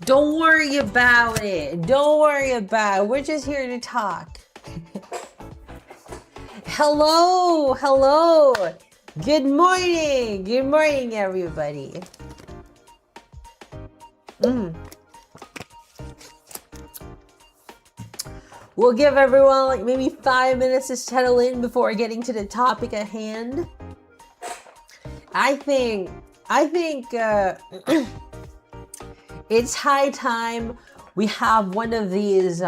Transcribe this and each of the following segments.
Don't worry about it. Don't worry about it. We're just here to talk. Hello, hello. Good morning. Good morning, everybody. We'll give everyone like maybe 5 minutes to settle in before getting to the topic at hand. I think it's high time we have one of these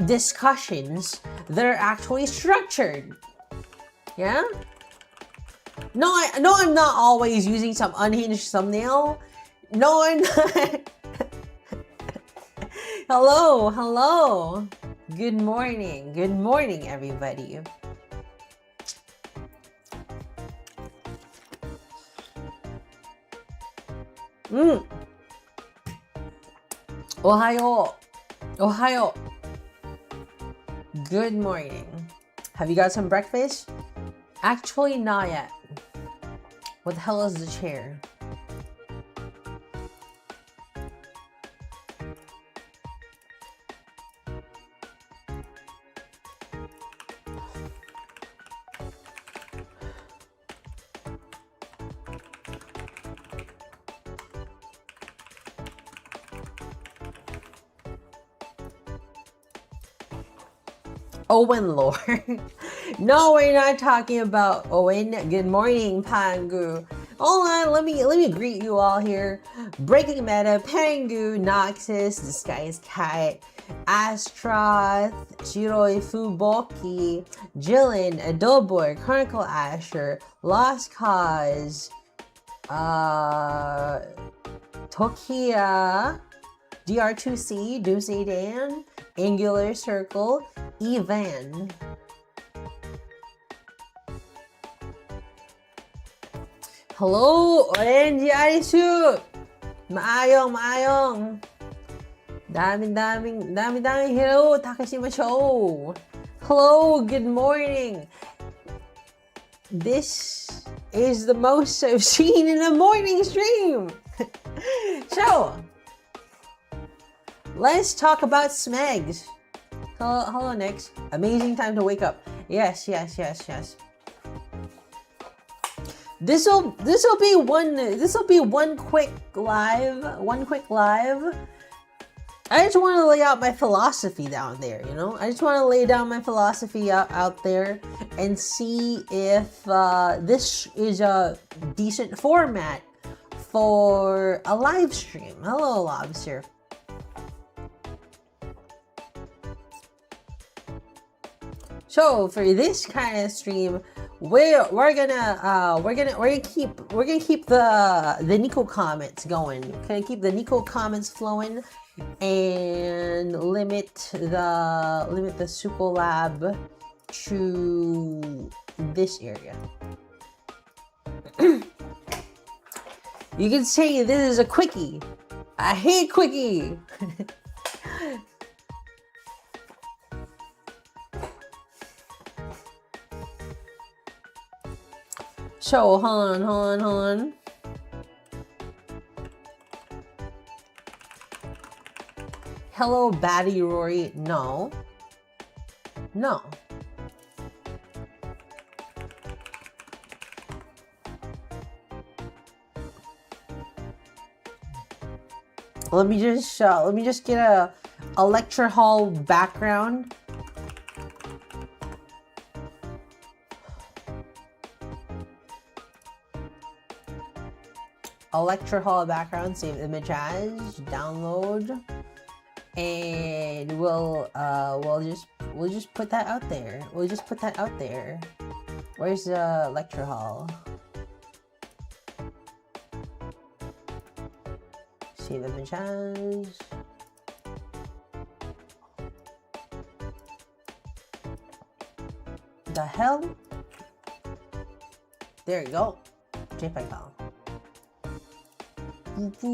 discussions that are actually structured. Yeah? No, I'm not always using some unhinged thumbnail. No, I'm not. Hello, hello. Good morning, everybody. Ohayo. Ohayo. Good morning. Have you got some breakfast? Actually, not yet. What the hell is the chair? Owen lore. No, we're not talking about Owen. Good morning, Pangu. Hold on, let me greet you all here. Breaking Meta, Pangu, Noxus, Disguised Cat, Astroth, Shiroi Fuboki, Jillian, Adoboy, Chronicle Asher, Lost Cause, Tokia, DR2C, Doomsday Dan, Angular Circle, Evan. Hello, Orange Arisu. Maayong. Daming. Hello, Takashima Show. Hello, good morning. This is the most I've seen in a morning stream. So, let's talk about Smegs. Hello, Nix. Amazing time to wake up. Yes. This'll be one quick live. I just want to lay out my philosophy down there, you know? I just want to lay down my philosophy out there and see if this is a decent format for a live stream. Hello, Lobster. So for this kind of stream, we're gonna keep the Nico comments going. Gonna keep the Nico comments flowing and limit the Suko Lab to this area. You can say this is a quickie. I hate quickie. So, hold on. Hello, Batty Rory. No. Let me just get a lecture hall background. A lecture hall background, save image as, download, and we'll just put that out there. Where's the lecture hall? Save image as. The hell? There you go. JPEG file. Boop.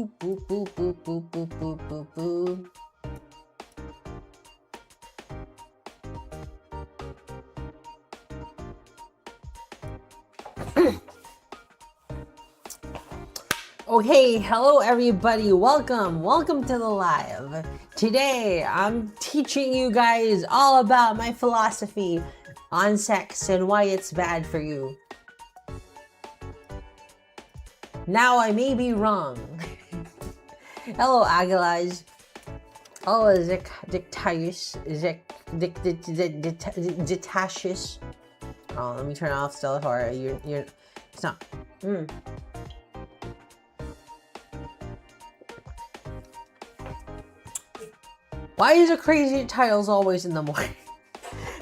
Okay, hello everybody. Welcome to the live. Today, I'm teaching you guys all about my philosophy on sex and why it's bad for you. Now, I may be wrong. Hello, Aguilas. Oh, Dictatius. Dictatius. Oh, let me turn off Stella Horror. It's not. Why is the crazy titles always in the morning?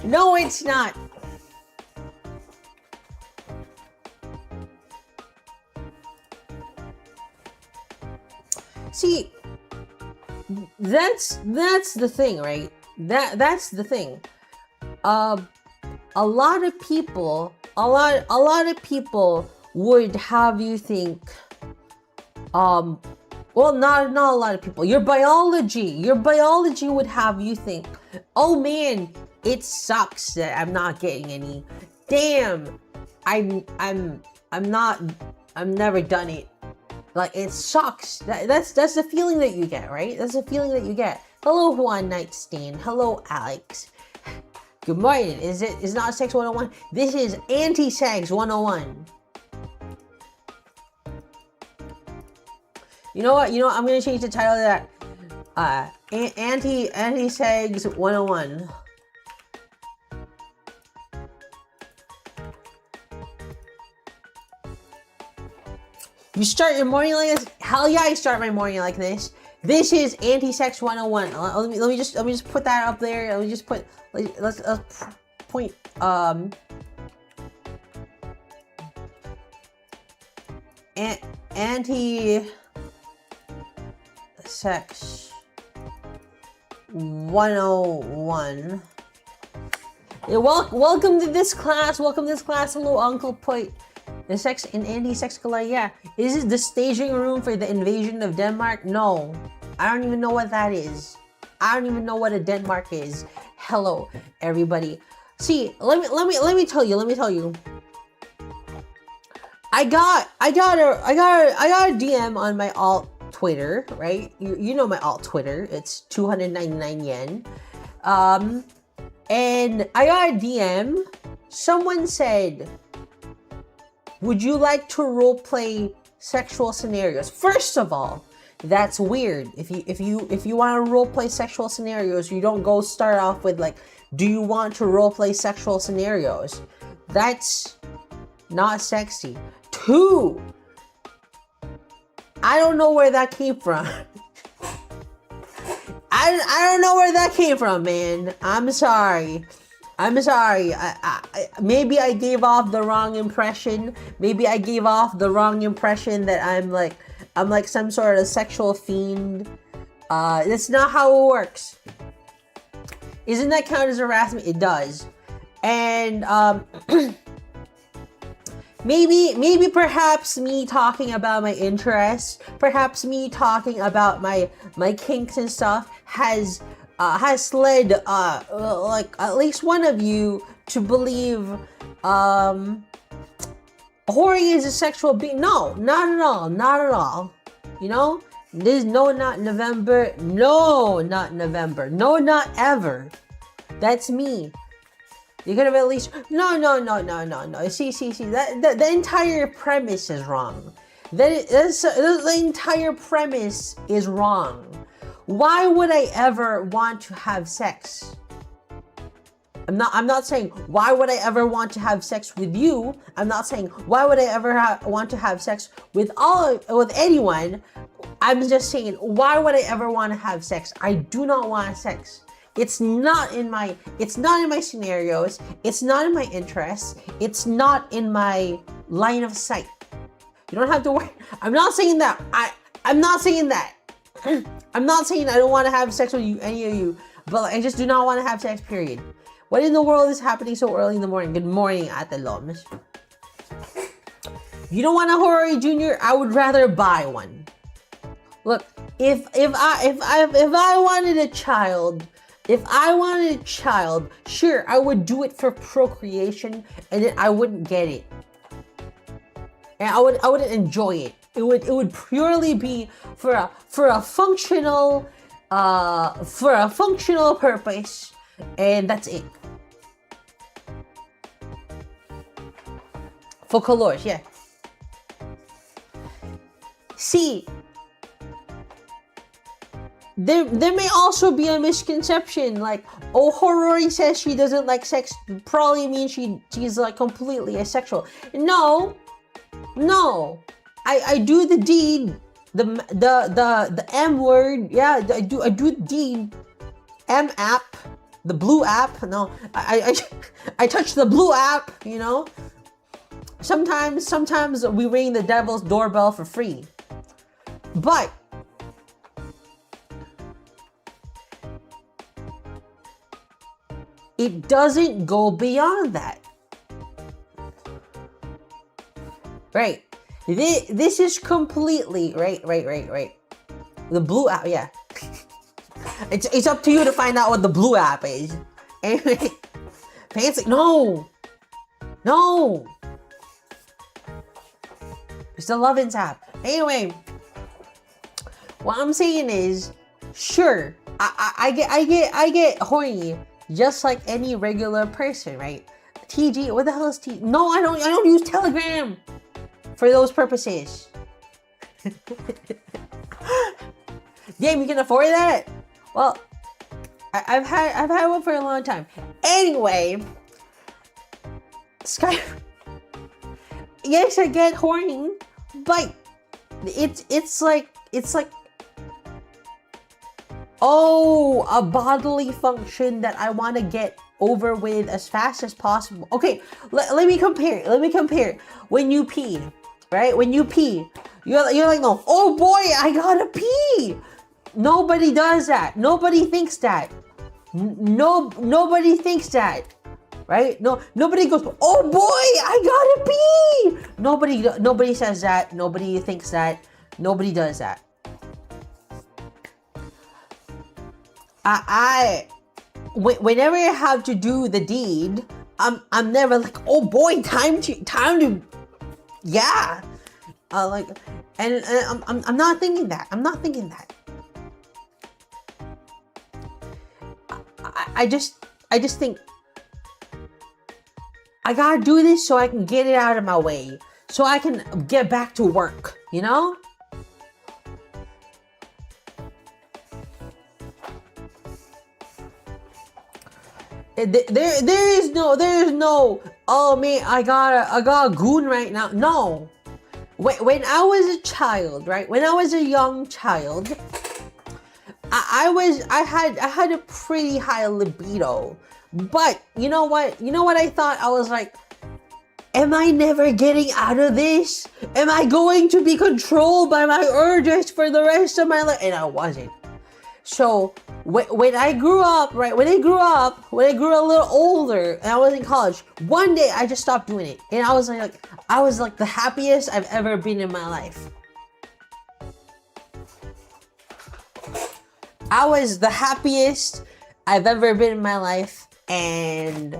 No, it's not. See, that's the thing, right? That's the thing. A lot of people would have you think, well, not a lot of people. Your biology would have you think, oh man, it sucks that I'm not getting any. Damn, I've never done it. Like, it sucks. That's the feeling that you get, right? That's the feeling that you get. Hello, Juan Nightstein. Hello, Alex. Good morning. It's not Sex 101. This is Anti-Sex 101. You know what? I'm gonna change the title of that. Anti-Sex 101. You start your morning like this? Hell yeah, I start my morning like this. This is Anti-Sex 101. Let me just put that up there. Let's point Anti-Sex 101. Yeah, welcome to this class. Hello, Uncle Point. The sex in anti-sex collide, yeah. Is this the staging room for the invasion of Denmark? No. I don't even know what that is. I don't even know what a Denmark is. Hello, everybody. See, let me tell you. I got a DM on my alt Twitter, right? You know my alt Twitter. It's 299 yen. And I got a DM. Someone said, would you like to roleplay sexual scenarios? First of all, that's weird. If you want to roleplay sexual scenarios, you don't go start off with like, do you want to roleplay sexual scenarios? That's not sexy. 2, I don't know where that came from. I don't know where that came from, man. I'm sorry. Maybe I gave off the wrong impression. That I'm like some sort of sexual fiend. That's not how it works. Isn't that count as harassment? It does. And maybe perhaps me talking about my interests, perhaps me talking about my kinks and stuff has led like at least one of you to believe Hori is a sexual being. No, not at all. You know, there's no, not November. No, not November. No, not ever. That's me. You could have at least no. See. That the entire premise is wrong. The entire premise is wrong. Why would I ever want to have sex? I'm not saying why would I ever want to have sex with you. I'm not saying why would I ever want to have sex with anyone. I'm just saying why would I ever want to have sex? I do not want sex. It's not in my scenarios. It's not in my interests. It's not in my line of sight. You don't have to worry. I'm not saying that. I'm not saying that. I'm not saying I don't want to have sex with you, any of you, but I just do not want to have sex, period. What in the world is happening so early in the morning? Good morning, Ataloms. You don't want a Horori Jr.? I would rather buy one. Look, if I wanted a child, sure, I would do it for procreation, and then I wouldn't get it. And I wouldn't enjoy it. It would purely be for a functional purpose, and that's it. For colors, yeah. See, there may also be a misconception, like, oh, Horori says she doesn't like sex, probably means she's like completely asexual. No, I do the deed, the M word, yeah, I do the deed, M app, the blue app. No, I touch the blue app, you know. Sometimes we ring the devil's doorbell for free, but it doesn't go beyond that, right? This is completely right. The blue app, yeah. It's up to you to find out what the blue app is. Anyway, fancy, no. It's the Lovin's app. Anyway, what I'm saying is, sure, I get horny just like any regular person, right? TG, what the hell is TG? No, I don't use Telegram for those purposes. Damn, you can afford that? Well, I've had one for a long time. Anyway, Skype. Yes, I get horny, but it's like oh, a bodily function that I want to get over with as fast as possible. Okay, let me compare. When you pee, right? When you pee, you're like, no, oh boy, I gotta pee. Nobody does that. Nobody thinks that. Nobody thinks that. Right? No, nobody goes, oh boy, I gotta pee. Nobody says that. Nobody thinks that. Nobody does that. Whenever I have to do the deed, I'm never like, oh boy, time to, yeah. Like, and I'm not thinking that. I just think I gotta do this so I can get it out of my way, so I can get back to work, you know? There is no, oh man, I got a goon right now. No. When I was a child, right? When I was a young child, I had a pretty high libido. But you know what I thought? I was like, am I never getting out of this? Am I going to be controlled by my urges for the rest of my life? And I wasn't. So when I grew up, right? When I grew a little older and I was in college, one day I just stopped doing it. And I was like the happiest I've ever been in my life. I was the happiest I've ever been in my life, and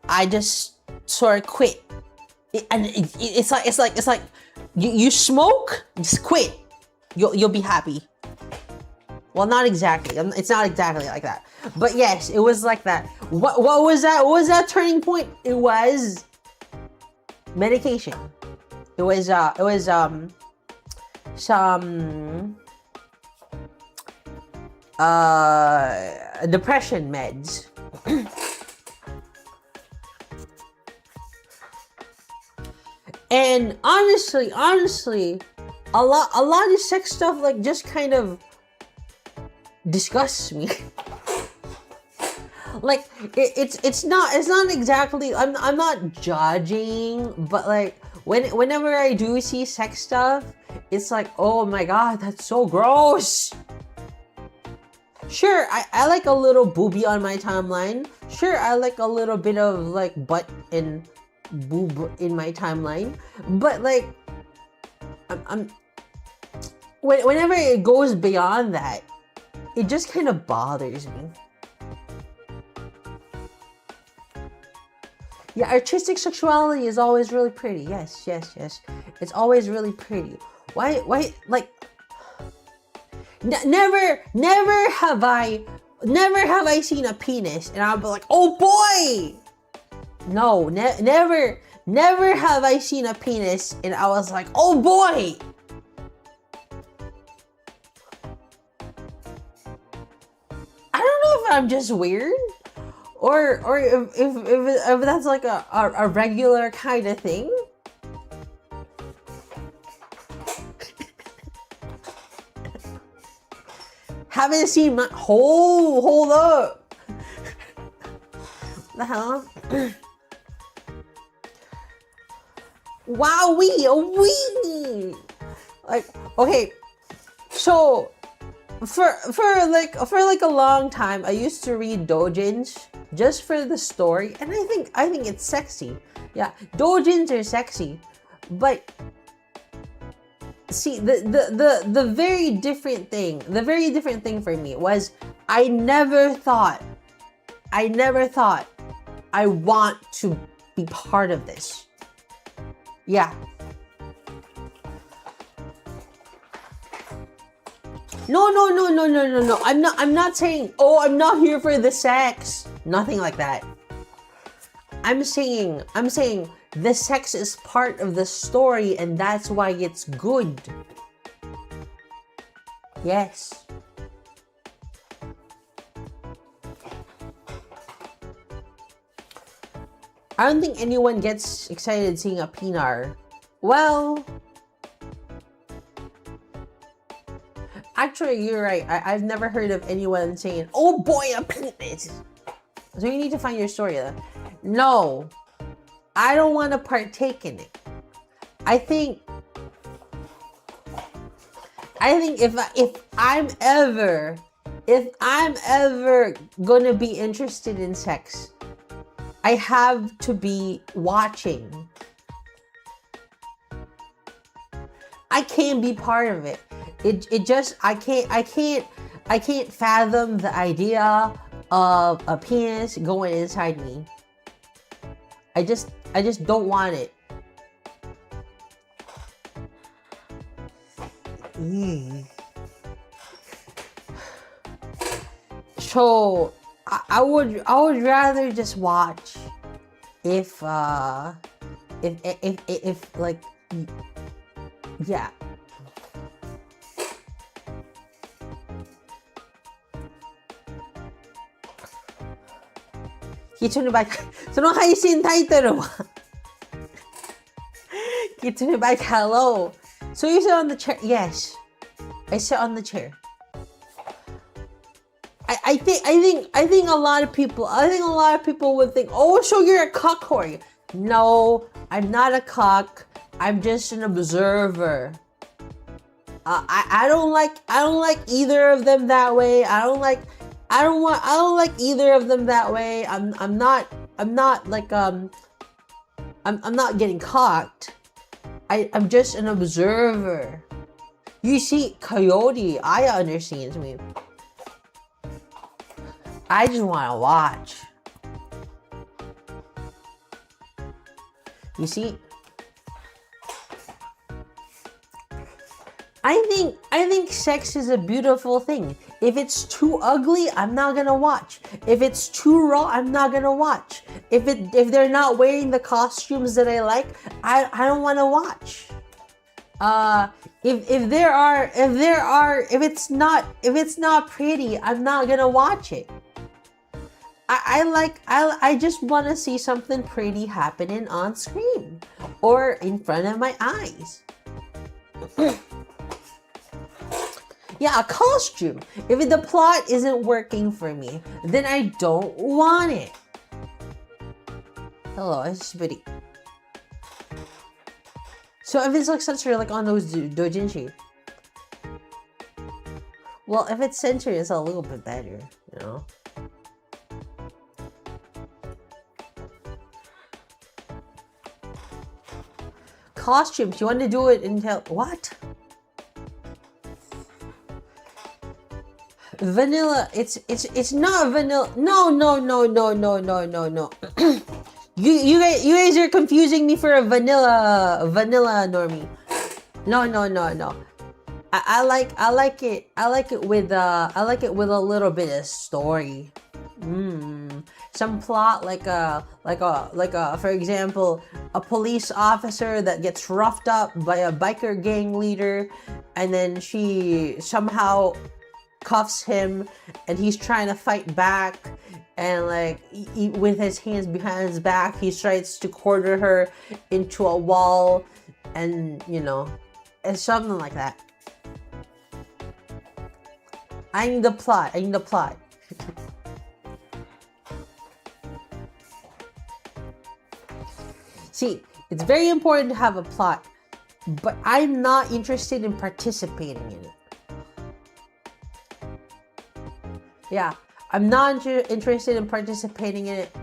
I just sort of quit. It's like you smoke, just quit. You'll be happy. Well, not exactly. It's not exactly like that. But yes, it was like that. What was that? What was that turning point? It was medication. It was some depression meds. And honestly, a lot of sex stuff like just kind of disgusts me. Like it's not exactly, I'm not judging, but like whenever I do see sex stuff, it's like, oh my god, that's so gross. Sure, I like a little boobie on my timeline. Sure, I like a little bit of like butt and boob in my timeline. But like, whenever it goes beyond that, it just kind of bothers me. Yeah, artistic sexuality is always really pretty. Yes. It's always really pretty. like, never have I seen a penis and I'll be like, oh boy! No, never have I seen a penis and I was like, oh boy! I don't know if I'm just weird, or if that's like a regular kind of thing. Haven't seen my hold up. The hell? Wow, we like, okay, so for like a long time I used to read doujins just for the story, and I think it's sexy. Yeah, doujins are sexy, but see, the very different thing for me was I never thought I want to be part of this. Yeah. No. I'm not saying, oh, I'm not here for the sex. Nothing like that. I'm saying the sex is part of the story and that's why it's good. Yes. I don't think anyone gets excited seeing a pinar. Well, actually, you're right. I've never heard of anyone saying, oh boy, a penis. So you need to find your story though. No, I don't want to partake in it. I think if I'm ever gonna be interested in sex, I have to be watching. I can't be part of it. It just, I can't fathom the idea of a penis going inside me. I just don't want it. So I would rather just watch if like, yeah. Kitsune bike. その配信タイトルは Kitsune bike. Hello. So you sit on the chair? Yes, I sit on the chair. I think a lot of people would think, oh, so you're a cock Hori. No, I'm not a cock. I'm just an observer. I don't like either of them that way. I don't like either of them that way. I'm not like I'm not getting cocked. I'm just an observer. You see, Coyote, I understands me. I just want to watch. You see? I think sex is a beautiful thing. If it's too ugly, I'm not gonna watch. If it's too raw, I'm not gonna watch. If they're not wearing the costumes that I like, I don't want to watch. If it's not pretty, I'm not gonna watch it. I just want to see something pretty happening on screen or in front of my eyes. Yeah, a costume. If the plot isn't working for me, then I don't want it. Hello, it's Spitty. So if it's like censored, like on those doujinshi, well, if it's censored, it's a little bit better, you know. Costumes, you want to do it until what? Vanilla, it's not vanilla. No. You guys are confusing me for a vanilla normie. No, no, no, no. I like it with a little bit of story. Some plot like for example, a police officer that gets roughed up by a biker gang leader, and then she somehow cuffs him, and he's trying to fight back, and like with his hands behind his back, he tries to quarter her into a wall, and you know, it's something like that. I need the plot. I need the plot. See, it's very important to have a plot, but I'm not interested in participating in it. Yeah, I'm not interested in participating in it.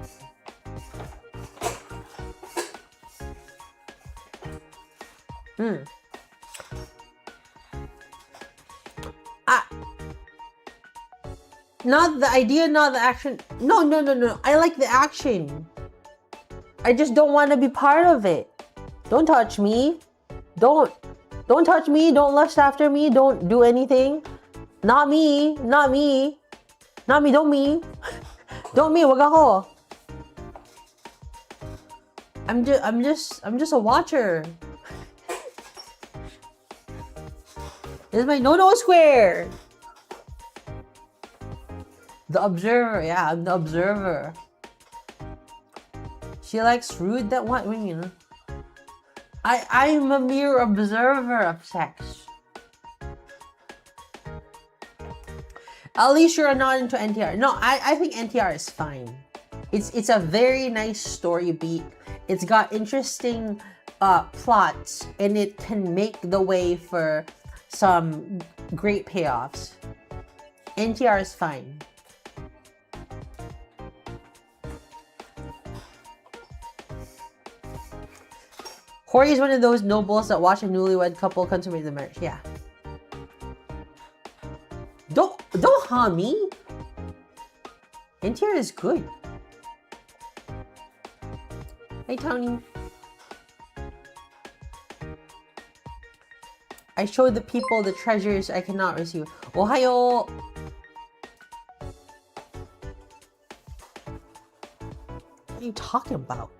Not the idea, not the action. No, no, no, no. I like the action. I just don't want to be part of it. Don't touch me. Don't touch me. Don't lust after me. Don't do anything. Not me. Not me. Not me. Don't me. Don't me. Wag ako. I'm just a watcher. This is my no square. The observer, yeah, I'm the observer. She likes rude that what you know. I'm a mere observer of sex. At least you're not into NTR. No, I think NTR is fine. It's a very nice story beat. It's got interesting plots, and it can make the way for some great payoffs. NTR is fine. Hori is one of those nobles that watch a newlywed couple consummate the marriage. Yeah. Don't harm me. NTR is good. Hey Tony. I showed the people the treasures I cannot receive. Ohayo. What are you talking about?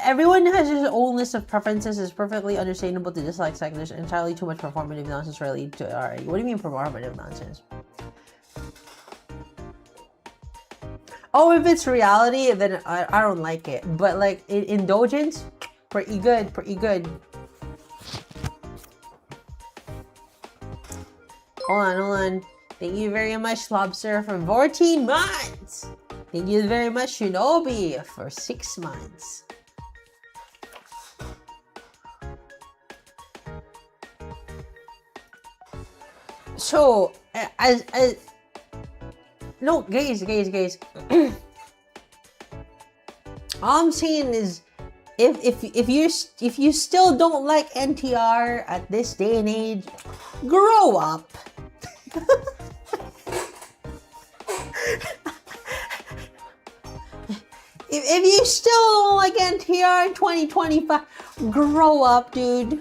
Everyone has his own list of preferences. It's perfectly understandable to dislike sex. There's entirely too much performative nonsense related to it. What do you mean performative nonsense? Oh, if it's reality, then I don't like it. But like indulgence, pretty good, pretty good. Hold on. Thank you very much, Lobster, for 14 months. Thank you very much, Shinobi, for 6 months. So, no, guys. All I'm saying is, if you still don't like NTR at this day and age, grow up. If you still don't like NTR in 2025, grow up, dude.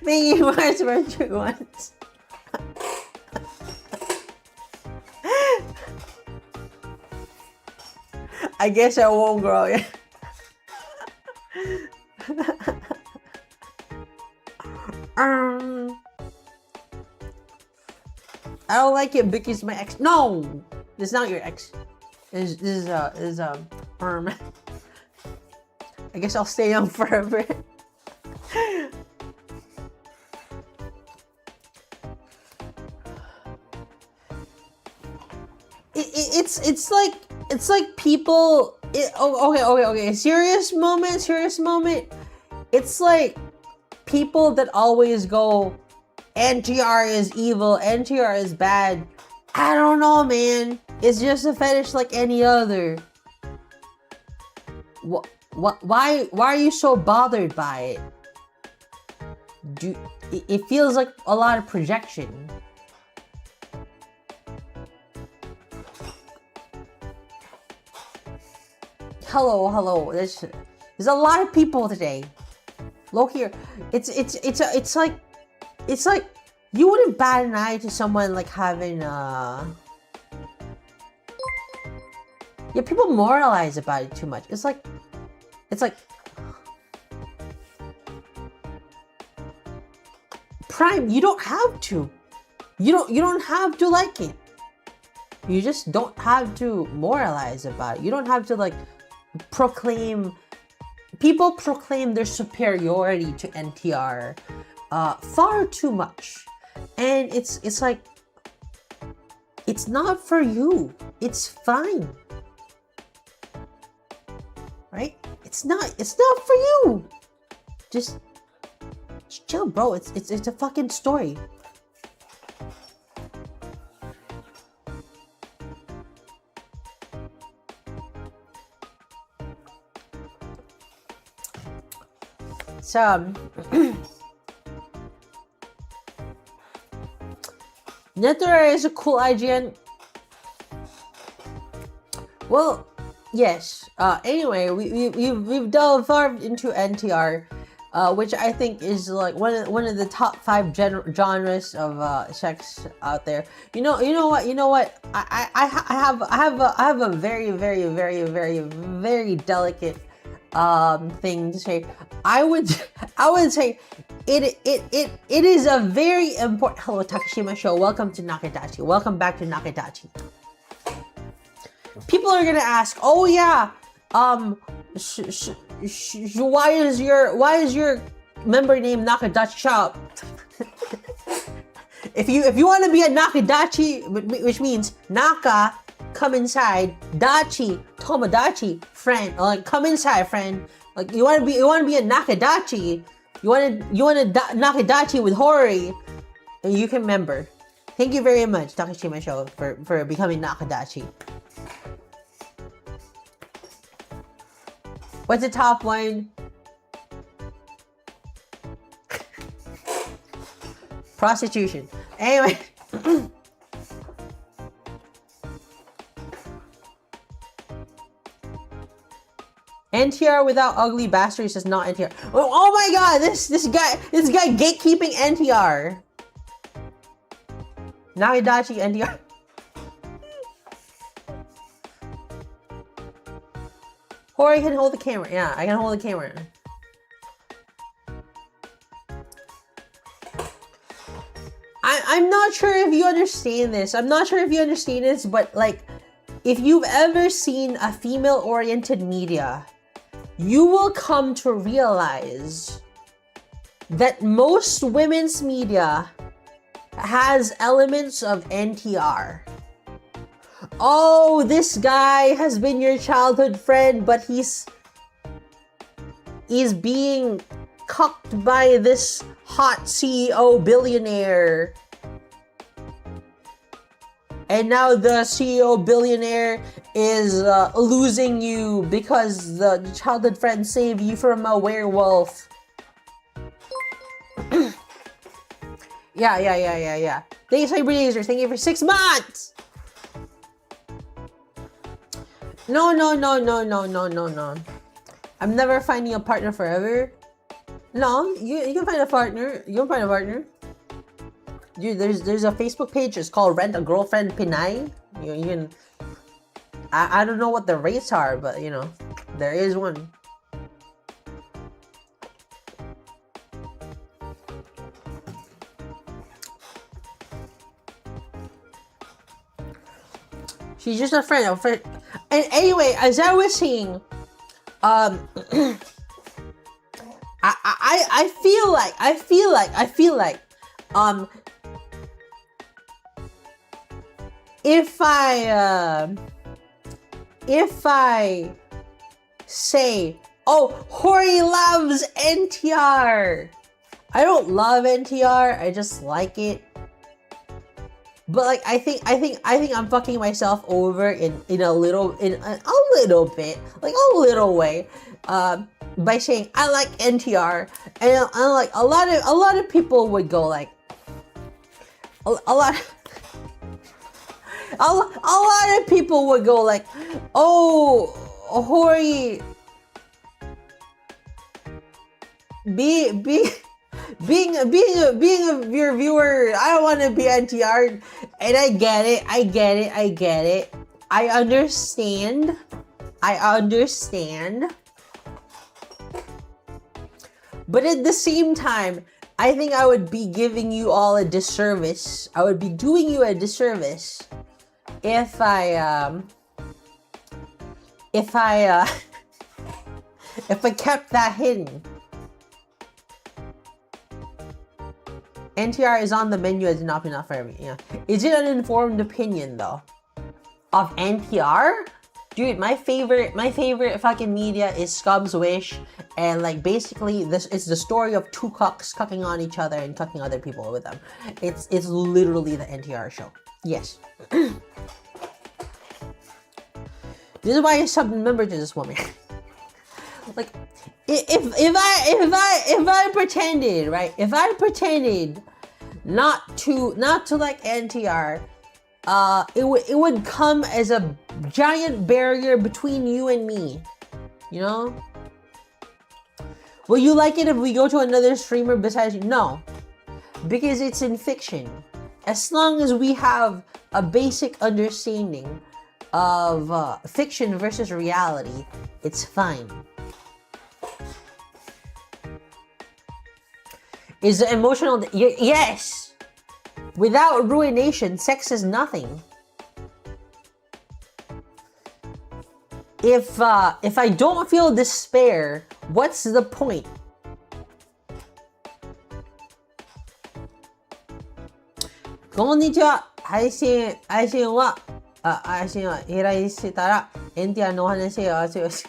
Thank you much for 2 months. I guess I won't grow yet. I don't like it because my ex. No, this is not your ex. This is I guess I'll stay young forever. It's like people. Okay. Serious moment. It's like people that always go, NTR is evil, NTR is bad. I don't know, man. It's just a fetish like any other. Why are you so bothered by it? It feels like a lot of projection. Hello. There's a lot of people today. Look here. It's like you wouldn't bat an eye to someone like having yeah, people moralize about it too much. It's like Prime, you don't have to. You don't have to like it. You just don't have to moralize about it. You don't have to like proclaim. People proclaim their superiority to NTR far too much, and it's like it's not for you. It's fine, right? It's not for you. Just chill, bro. It's a fucking story. So, Nether is a cool IGN. Well, yes. Anyway, we've delved far into NTR, which I think is like one of the top 5 genres of sex out there. You know what? I have a very delicate thing to say. I would say it is a very important. Hello, Takashima Show. Welcome to Nakadachi. Welcome back to Nakadachi. People are gonna ask, oh yeah, why is your member name Nakadachi Shop? if you want to be a Nakadachi, which means Naka, come inside, Dachi, Tomodachi, friend, like come inside, friend. Like you want to be a Nakadachi, you want a Nakadachi with Hori, and you can member. Thank you very much, Takashima Show, for becoming Nakadachi. What's the top one? Prostitution. Anyway. NTR without ugly bastards is not NTR. Oh my god, this guy gatekeeping NTR. Nakadachi NTR. Hori can hold the camera. Yeah, I can hold the camera. I'm not sure if you understand this. But like, if you've ever seen a female-oriented media, you will come to realize that most women's media has elements of NTR. Oh, this guy has been your childhood friend, but he's being cucked by this hot CEO billionaire. And now the CEO billionaire is losing you because the childhood friend saved you from a werewolf. Yeah. Thank you, Cyber Lasers. Thank you for 6 months. No. I'm never finding a partner forever. No, you can find a partner. Dude, there's a Facebook page. It's called Rent a Girlfriend Pinay. You can. I don't know what the rates are, but you know, there is one. She's just a friend. And anyway, as I was saying, I feel like, if I say, oh, Hori loves NTR. I don't love NTR. I just like it. But like, I think I'm fucking myself over in a little bit, like a little way, by saying I like NTR, and like a lot of people would go like, a lot of people would go like, oh, Hori, being your viewer, I don't want to be NTR, and I get it. I understand. But at the same time, I think I would be giving you all a disservice. I would be doing you a disservice if I if I kept that hidden. NTR is on the menu as not enough for everything. Yeah. Is it an informed opinion though? Of NTR? Dude, my favorite fucking media is Scum's Wish, and like basically this is the story of two cucks cucking on each other and cucking other people with them. It's literally the NTR show. Yes. This is why I subbed member to this woman. Like, if I pretended, right? If I pretended not to like NTR, it would come as a giant barrier between you and me. You know? Will you like it if we go to another streamer besides you? No, because it's in fiction. As long as we have a basic understanding of fiction versus reality, it's fine. Is the emotional... Yes! Without ruination, sex is nothing. If I don't feel despair, what's the point? Konnichiwa. 配信は依頼したら、エンティアのお話をしよし。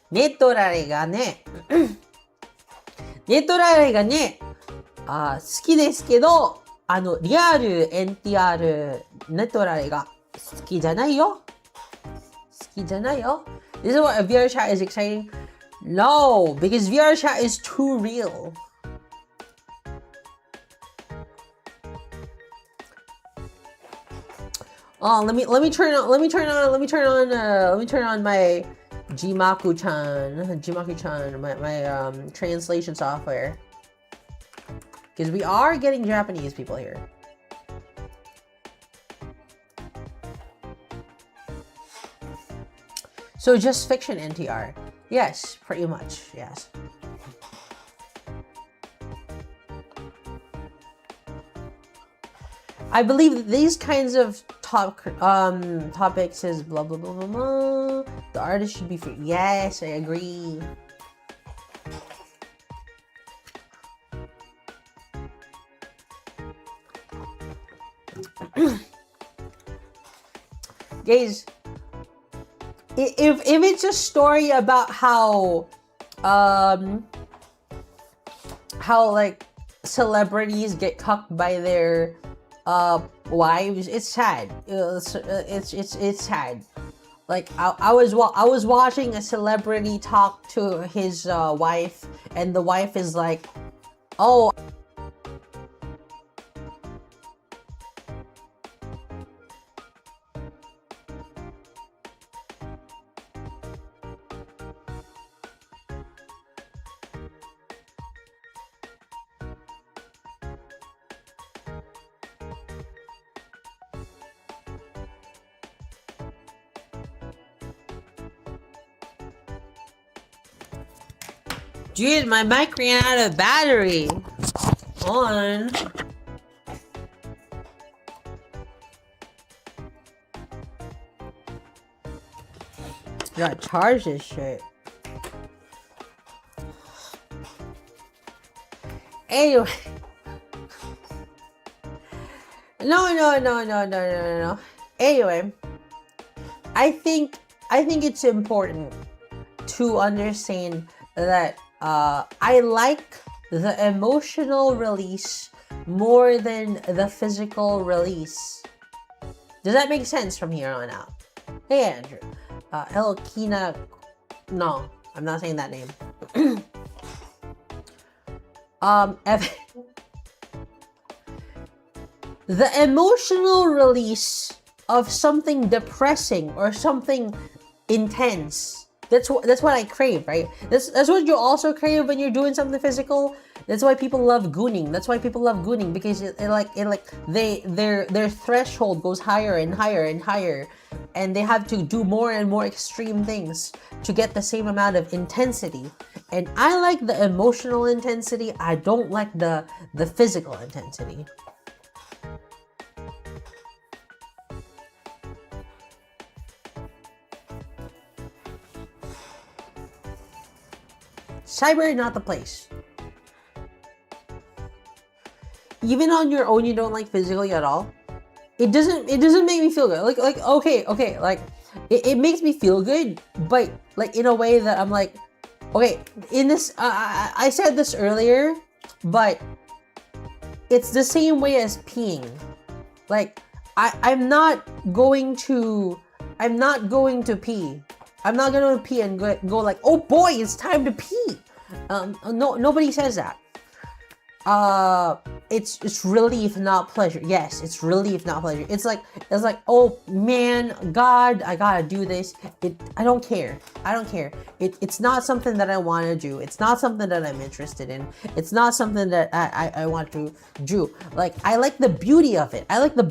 ネトラレがね、好きですけど、リアル NTR ネトラレが好きじゃないよ。This is what VR chat is exciting. No, because VR chat is too real. Oh, let me turn on my Jimaku-chan, my translation software. Because we are getting Japanese people here. So just fiction NTR. Yes, pretty much, yes. I believe that these kinds of topics is blah, blah, blah, blah, blah. The artist should be free. Yes, I agree. Guys, if it's a story about how like celebrities get cucked by their wives, it's sad. It's sad. Like I was watching a celebrity talk to his wife, and the wife is like, "Oh, dude, my mic ran out of battery." On. Gotta charge this shit. Anyway. No. Anyway. I think it's important to understand that I like the emotional release more than the physical release. Does that make sense from here on out? Hey, Andrew. Hello, Kina. No, I'm not saying that name. The emotional release of something depressing or something intense. That's what I crave, right? That's what you also crave when you're doing something physical. That's why people love gooning. That's why people love gooning, because their threshold goes higher and higher and higher, and they have to do more and more extreme things to get the same amount of intensity. And I like the emotional intensity. I don't like the physical intensity. Cyber, not the place. Even on your own, you don't like physically at all. It doesn't make me feel good. Like okay, like it makes me feel good, but like in a way that I'm like, okay, in this I said this earlier, but it's the same way as peeing. Like I'm not going to pee. I'm not going to pee and go like, oh boy, it's time to pee. No, nobody says that. It's relief, not pleasure. Yes, it's relief, not pleasure. It's like, oh man, God, I gotta do this. I don't care. It's not something that I want to do. It's not something that I'm interested in. It's not something that I want to do. Like, I like the beauty of it. I like the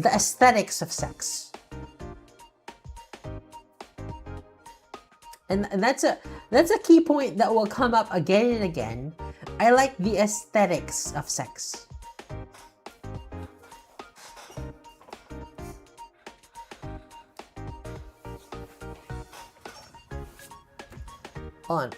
aesthetics of sex. And that's a key point that will come up again and again. I like the aesthetics of sex. Hold on.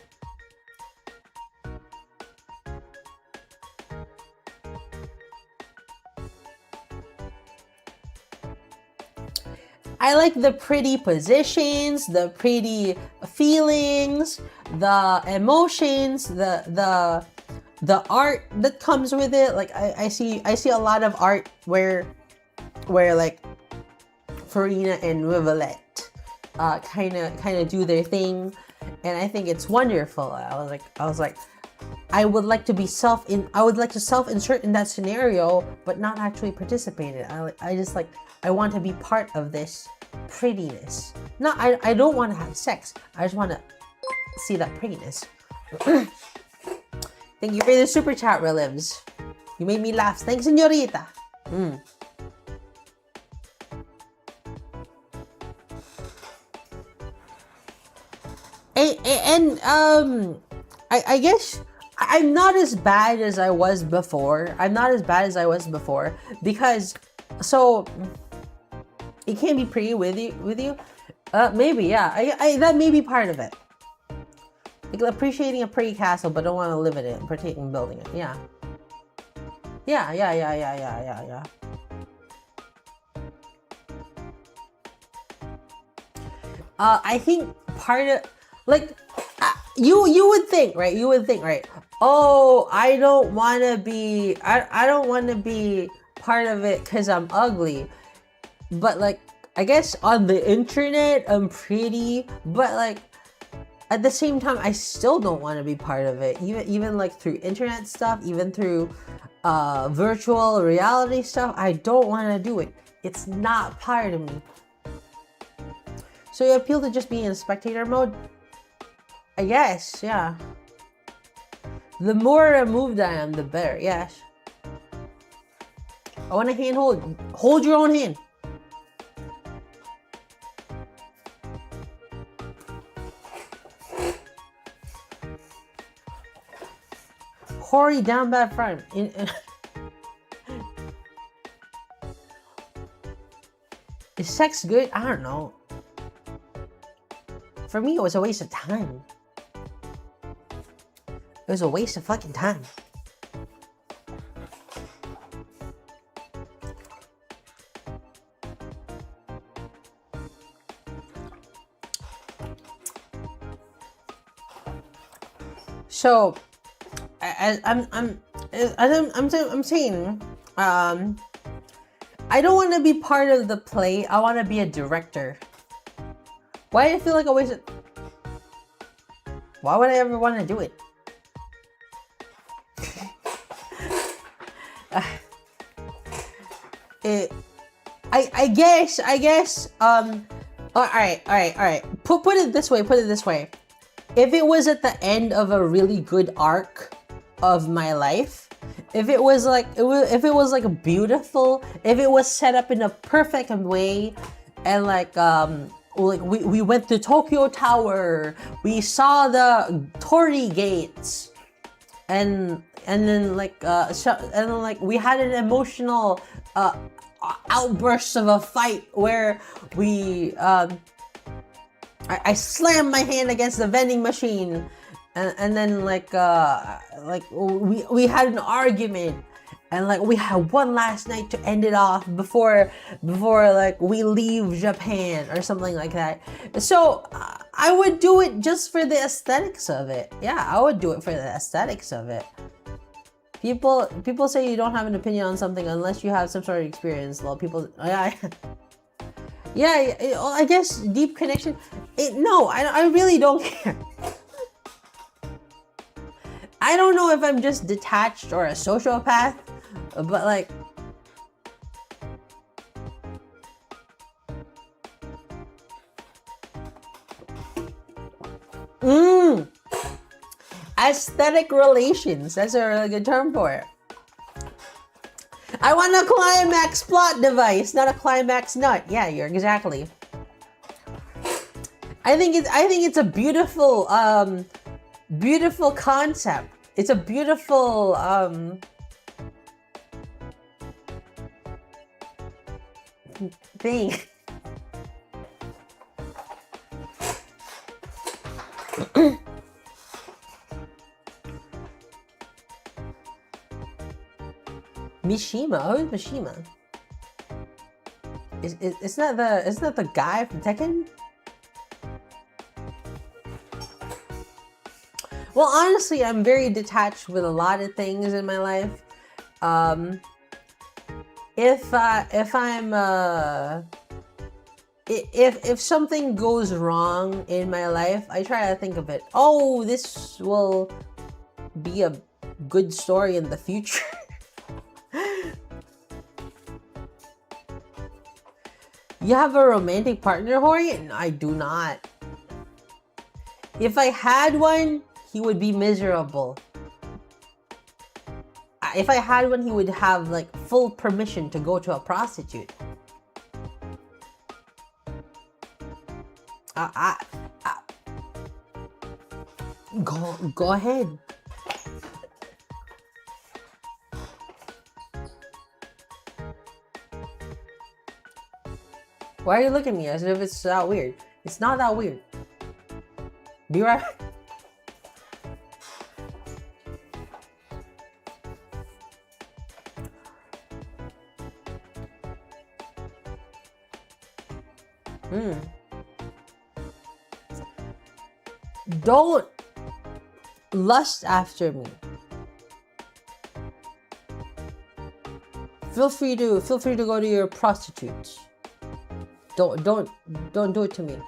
I like the pretty positions, the pretty feelings, the emotions, the art that comes with it. Like I see a lot of art where like Farina and Rivulet kind of do their thing, and I think it's wonderful. I was like I would like to self-insert in that scenario, but not actually participate in it. I want to be part of this prettiness. No, I don't want to have sex. I just want to see that prettiness. Thank you for the super chat, Relives. You made me laugh. Thanks, señorita. I guess I'm not as bad as I was before. Because it can't be pretty with you. Maybe, yeah. That may be part of it. Like appreciating a pretty castle, but don't want to live in it and partake in building it. Yeah. Yeah. I think part of, like, you would think, right? Oh, I don't want to be part of it because I'm ugly. But like, I guess on the internet, I'm pretty, but like, at the same time, I still don't want to be part of it. Even like through internet stuff, even through virtual reality stuff, I don't want to do it. It's not part of me. So you appeal to just being in spectator mode? I guess, yeah. The more removed I am, the better, yes. I want a handhold. Hold your own hand. Hori down bad front. Is sex good? I don't know. For me, it was a waste of time. It was a waste of fucking time. So, I'm saying, I don't want to be part of the play. I want to be a director. Why do I feel like a waste of... Why would I ever want to do it? it, I guess, all right. Put it this way. If it was at the end of a really good arc of my life, if it was like beautiful, if it was set up in a perfect way, and like we went to Tokyo Tower, we saw the Hori gates, and then we had an emotional outburst of a fight where I slammed my hand against the vending machine, and then we had an argument, and like we had one last night to end it off before like we leave Japan or something like that. So I would do it just for the aesthetics of it. Yeah, I would do it for the aesthetics of it. People say you don't have an opinion on something unless you have some sort of experience. Well, yeah, I guess deep connection. No, I really don't care. I don't know if I'm just detached or a sociopath, but like, aesthetic relations. That's a really good term for it. I want a climax plot device, not a climax nut. Yeah, you're exactly. I think it's a beautiful beautiful concept. It's a beautiful thing. Mishima? Who's Mishima? Isn't that the guy from Tekken? Well, honestly, I'm very detached with a lot of things in my life. If something goes wrong in my life, I try to think of it. Oh, this will be a good story in the future. You have a romantic partner, Hori? No, I do not. If I had one, he would be miserable. If I had one, he would have like full permission to go to a prostitute. Go ahead. Why are you looking at me as if it's that weird? It's not that weird. Be right back. Don't lust after me. Feel free to go to your prostitutes. Don't do it to me.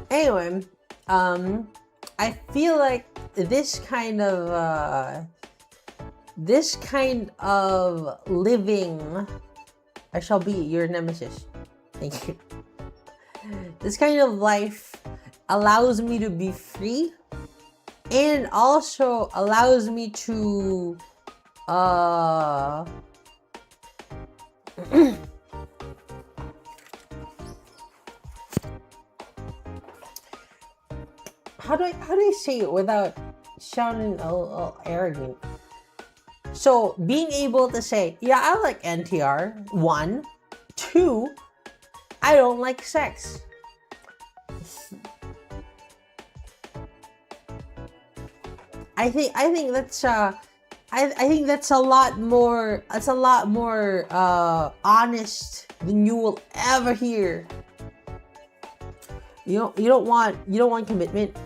Anyway, I feel like this kind of living, I shall be your nemesis. Thank you. This kind of life allows me to be free, and also allows me to how do I say it without sounding a little arrogant? So being able to say, yeah, I like NTR, 1, 2, I don't like sex. I think that's that's a lot more honest than you will ever hear. You don't want commitment.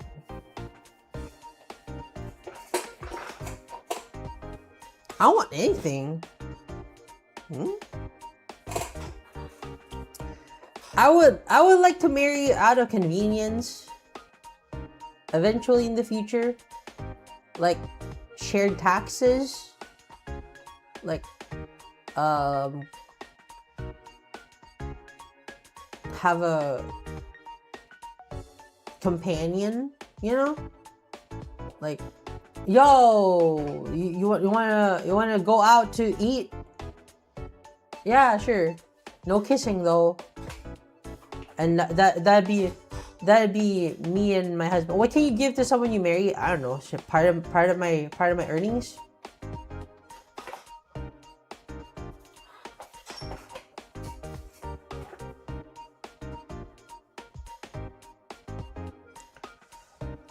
I don't want anything. I would like to marry you out of convenience. Eventually in the future, like shared taxes, like have a companion, you know, like, yo, you wanna go out to eat? Yeah, sure. No kissing though. And that'd be me and my husband. What can you give to someone you marry? I don't know. Shit, part of my earnings.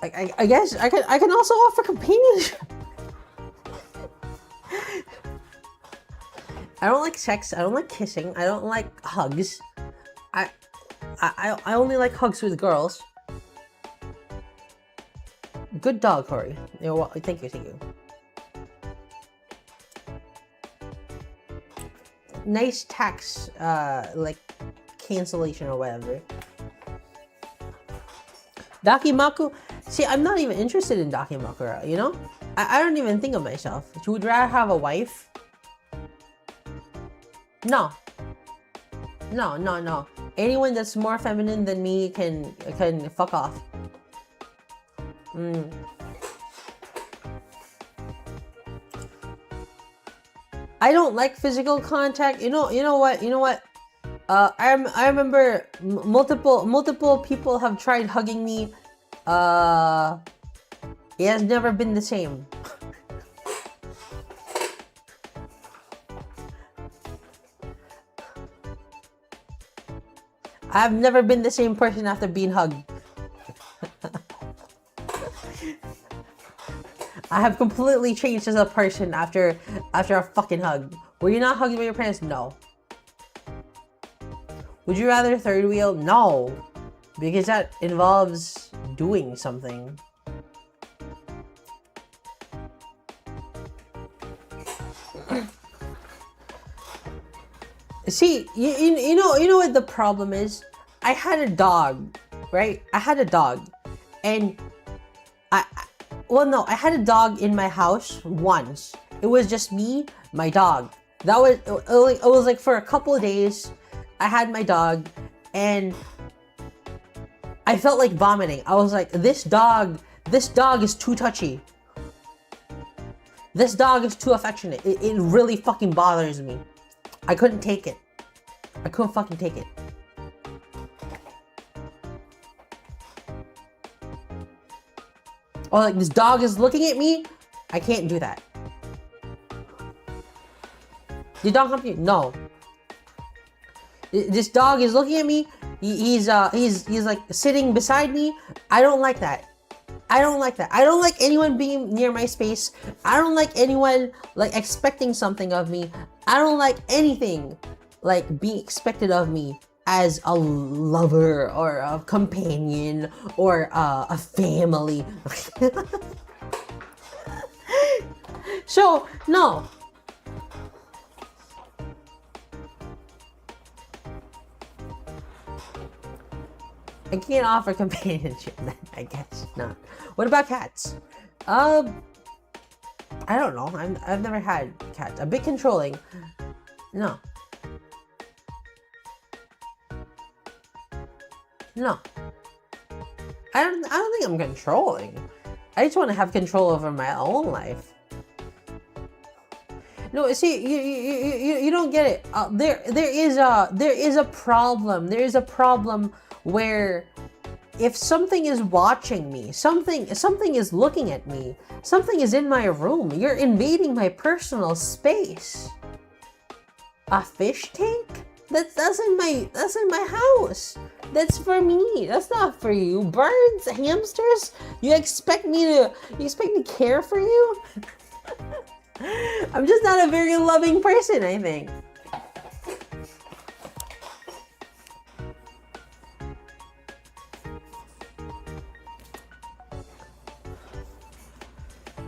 I guess I can also offer companionship. I don't like sex. I don't like kissing. I don't like hugs. I only like hugs with girls. Good dog, Hori. You know what? Thank you. Nice tax, like cancellation or whatever. Dakimaku. See, I'm not even interested in Dakimakura, you know? I don't even think of myself. Would rather have a wife? No. Anyone that's more feminine than me can fuck off. I don't like physical contact. You know what? I remember multiple people have tried hugging me. It has never been the same. I've never been the same person after being hugged. I have completely changed as a person after a fucking hug. Were you not hugged by your parents? No. Would you rather third wheel? No. Because that involves doing something. See, you know what the problem is? I had a dog, right? I had a dog. And I had a dog in my house once. It was just me, my dog. It was like for a couple of days, I had my dog, and I felt like vomiting. I was like, this dog is too touchy. This dog is too affectionate. It really fucking bothers me. I couldn't take it. I couldn't fucking take it. Or like, this dog is looking at me. I can't do that. Did dog come to you? No. This dog is looking at me. He's like sitting beside me. I don't like that. I don't like that. I don't like anyone being near my space. I don't like anyone like expecting something of me. I don't like anything like being expected of me as a lover or a companion or a family. So, no. I can't offer companionship then, I guess not. What about cats? I don't know. I've never had cats. A bit controlling. No. I don't think I'm controlling. I just want to have control over my own life. No, see, you don't get it. There is a problem. There is a problem where if something is watching me, something is looking at me, something is in my room, you're invading my personal space. A fish tank? That's in my house. That's for me. That's not for you. Birds, hamsters? You expect me to care for you? I'm just not a very loving person, I think.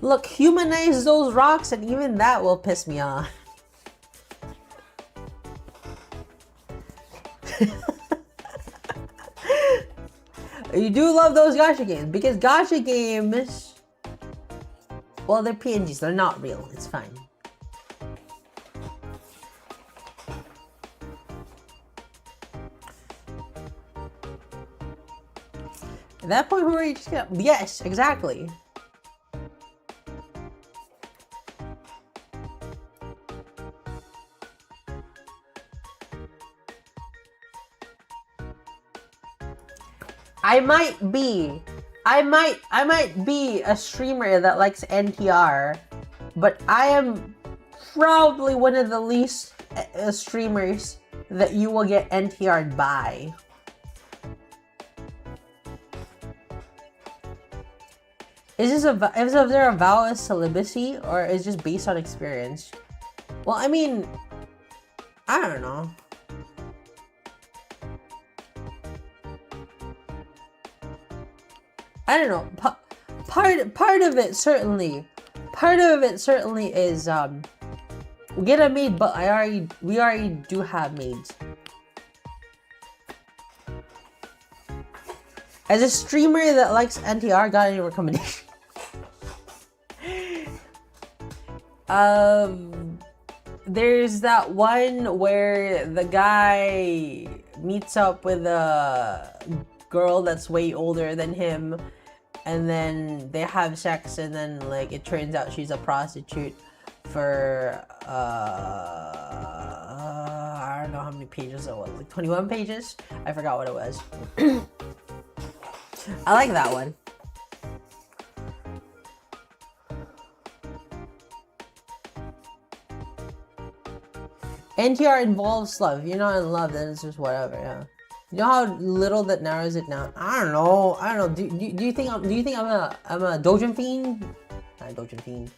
Look, humanize those rocks and even that will piss me off. You do love those gacha games because gacha games, well, they're PNGs. They're not real. It's fine. At that point, who are you just gonna... Yes, exactly. I might be a streamer that likes NTR, but I am probably one of the least streamers that you will get NTR'd by. Is there a vow of celibacy, or is it just based on experience? Well, I mean, I don't know. I don't know. Part of it certainly is we get a maid, but we already do have maids. As a streamer that likes NTR, got any recommendation? There's that one where the guy meets up with a girl that's way older than him, and then they have sex, and then like it turns out she's a prostitute for I don't know how many pages it was, like 21 pages? I forgot what it was. I like that one. NTR involves love. If you're not in love, then it's just whatever. Yeah. You know how little that narrows it down. I don't know. Do you think I'm a Dojin fiend? Not a Dojin fiend.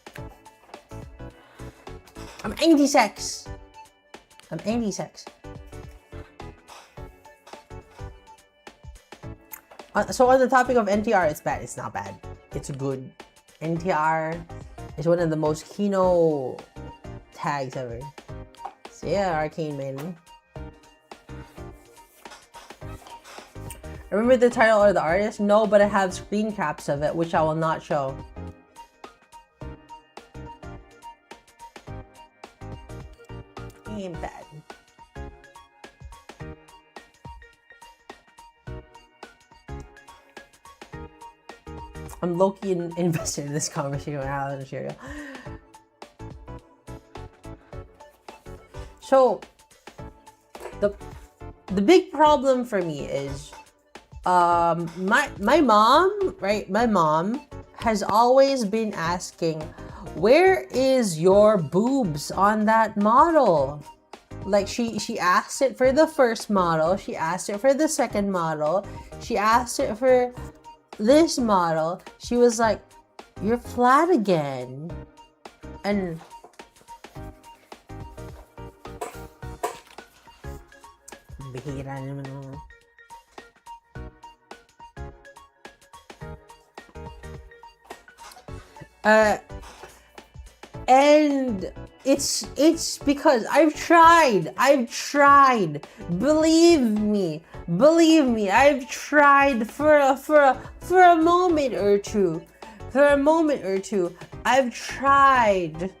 I'm anti-sex. I'm anti-sex. So on the topic of NTR, it's bad. It's not bad. It's good. NTR is one of the most Kino tags ever. So yeah, Arcane Man. Remember the title or the artist? No, but I have screen caps of it, which I will not show. Ain't bad. I'm low-key invested in this conversation with Alan and Cheerio. So, the big problem for me is, my mom, right? My mom has always been asking, where is your boobs on that model? Like she asked it for the first model, she asked it for the second model, she asked it for this model. She was like, you're flat again. And and it's because I've tried. Believe me, I've tried for a moment or two. I've tried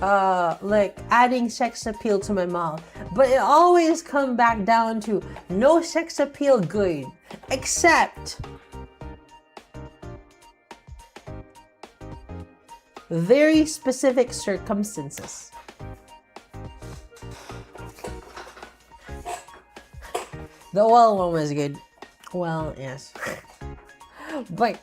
like adding sex appeal to my mouth, but it always come back down to no sex appeal good, except very specific circumstances. The oil one was good. Well, yes. But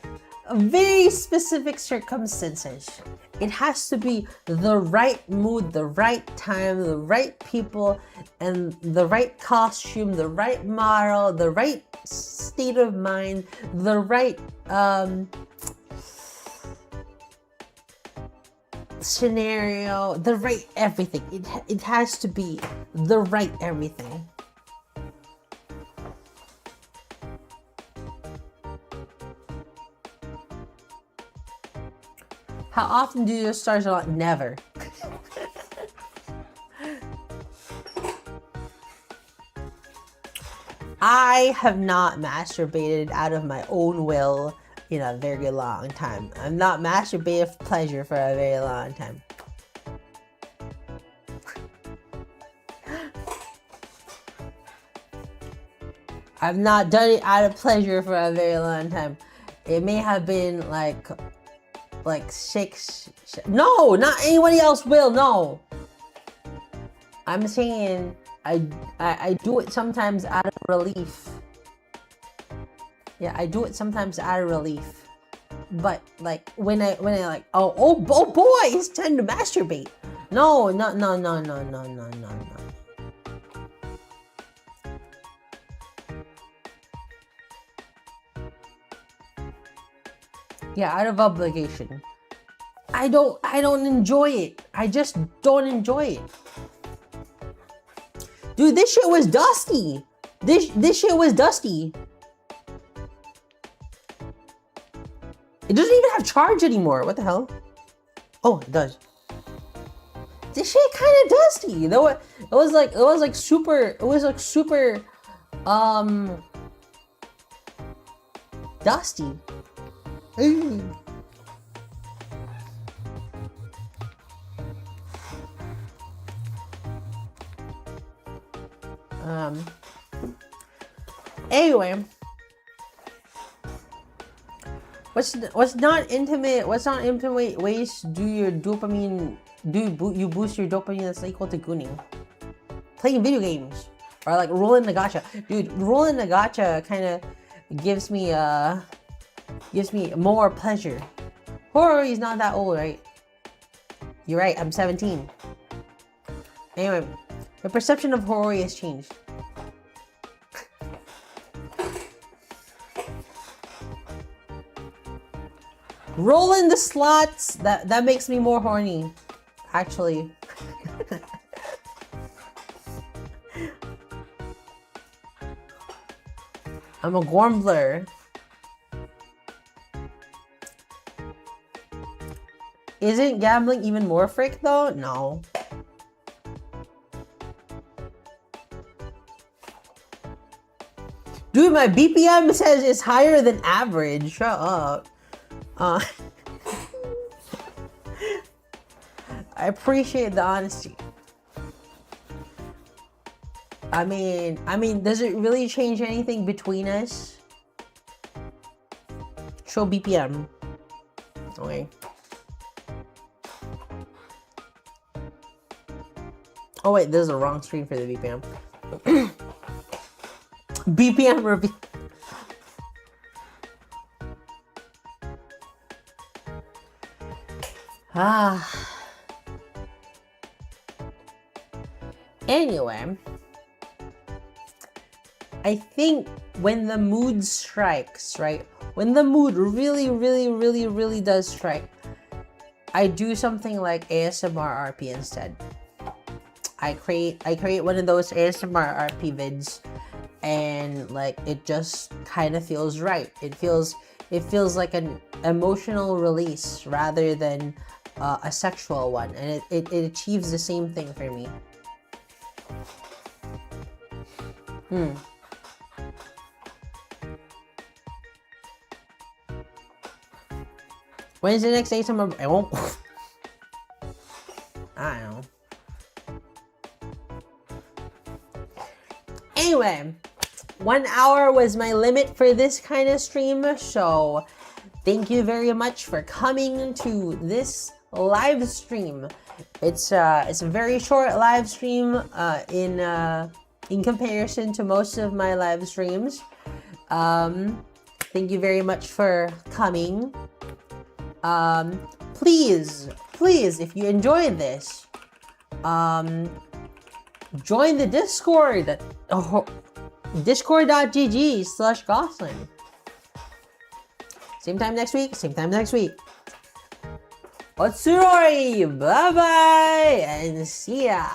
very specific circumstances. It has to be the right mood, the right time, the right people, and the right costume, the right model, the right state of mind, the right scenario, the right everything. It has to be the right everything. How often do your stars a lot? Never. I have not masturbated out of my own will in a very long time. I'm not masturbated for pleasure for a very long time. I've not done it out of pleasure for a very long time. It may have been like 6. No, not anybody else will. No. I'm saying I do it sometimes out of relief. Yeah, I do it sometimes out of relief. But like when I like oh boy, it's time to masturbate. No. Yeah, out of obligation. I don't enjoy it. I just don't enjoy it. Dude, this shit was dusty. This shit was dusty. It doesn't even have charge anymore. What the hell? Oh, it does. This shit kind of dusty. Though it was like super dusty. Ooh. Anyway, what's not intimate ways do your dopamine you boost your dopamine that's equal to gooning? Playing video games or like rolling the gacha. Dude, rolling the gacha kind of gives me more pleasure. Horori is not that old, right? You're right, I'm 17. Anyway, my perception of Horori has changed. Rolling the slots, that makes me more horny, actually. I'm a Gormbler. Isn't gambling even more frick though? No. Dude, my BPM says it's higher than average. Shut up. I appreciate the honesty. I mean, does it really change anything between us? Show BPM. Okay. Oh wait, this is the wrong screen for the BPM. BPM review. Anyway, I think when the mood strikes, right? When the mood really does strike, I do something like ASMR RP instead. I create one of those ASMR RP vids, and like it just kind of feels right. It feels like an emotional release rather than a sexual one, and it achieves the same thing for me. When's the next ASMR? I won't. I don't know. Anyway, 1 hour was my limit for this kind of stream, so thank you very much for coming to this live stream. It's a very short live stream in comparison to most of my live streams. Thank you very much for coming. Please, if you enjoyed this, join the Discord. Discord.gg/Gosling. Same time next week. Otsuri! Bye bye and see ya!